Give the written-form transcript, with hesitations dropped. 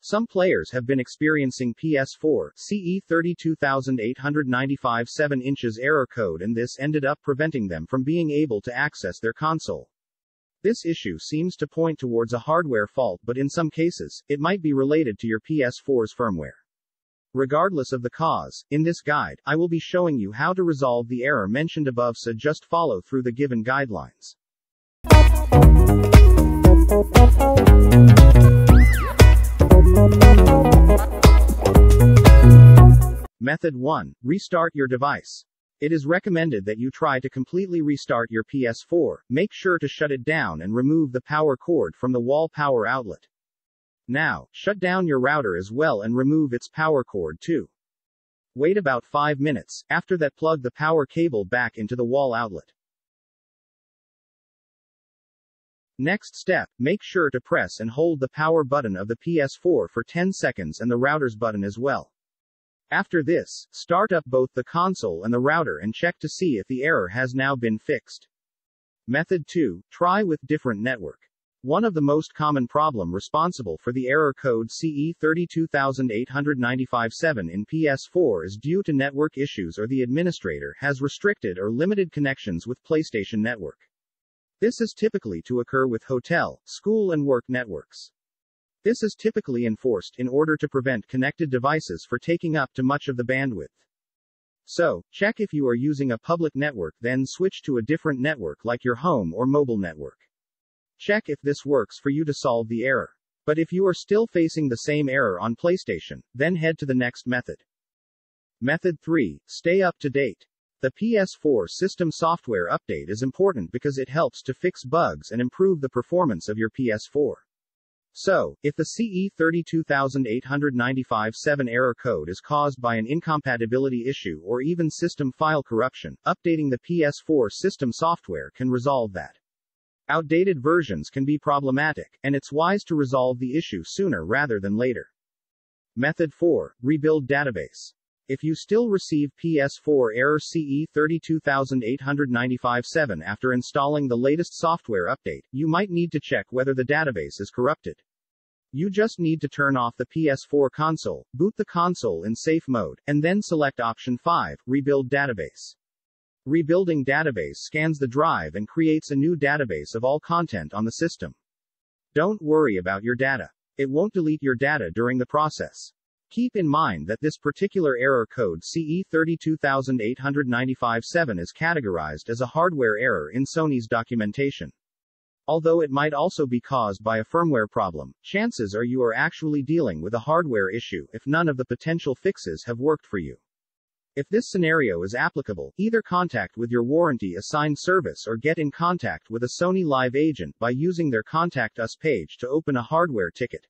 Some players have been experiencing PS4 CE-32895-7 error code, and this ended up preventing them from being able to access their console. This issue seems to point towards a hardware fault, but in some cases, it might be related to your PS4's firmware. Regardless of the cause, in this guide, I will be showing you how to resolve the error mentioned above, so just follow through the given guidelines. Method 1. Restart your device. It is recommended that you try to completely restart your PS4. Make sure to shut it down and remove the power cord from the wall power outlet. Now, shut down your router as well and remove its power cord too. Wait about 5 minutes. After that, plug the power cable back into the wall outlet. Next step, make sure to press and hold the power button of the PS4 for 10 seconds and the router's button as well. After this, start up both the console and the router and check to see if the error has now been fixed. Method 2. Try with different network. One of the most common problem responsible for the error code CE-32895-7 in PS4 is due to network issues, or the administrator has restricted or limited connections with PlayStation Network. This is typically to occur with hotel, school and work networks. This is typically enforced in order to prevent connected devices for taking up too much of the bandwidth. So, check if you are using a public network, then switch to a different network like your home or mobile network. Check if this works for you to solve the error. But if you are still facing the same error on PlayStation, then head to the next method. Method 3. Stay up to date. The PS4 system software update is important because it helps to fix bugs and improve the performance of your PS4. So, if the CE-32895-7 error code is caused by an incompatibility issue or even system file corruption, updating the PS4 system software can resolve that. Outdated versions can be problematic, and it's wise to resolve the issue sooner rather than later. Method 4. Rebuild database. If you still receive PS4 error CE-32895-7 after installing the latest software update, you might need to check whether the database is corrupted. You just need to turn off the PS4 console, boot the console in safe mode, and then select option 5, Rebuild Database. Rebuilding database scans the drive and creates a new database of all content on the system. Don't worry about your data. It won't delete your data during the process. Keep in mind that this particular error code CE-32895-7 is categorized as a hardware error in Sony's documentation. Although it might also be caused by a firmware problem, chances are you are actually dealing with a hardware issue if none of the potential fixes have worked for you. If this scenario is applicable, either contact with your warranty assigned service or get in contact with a Sony Live agent by using their Contact Us page to open a hardware ticket.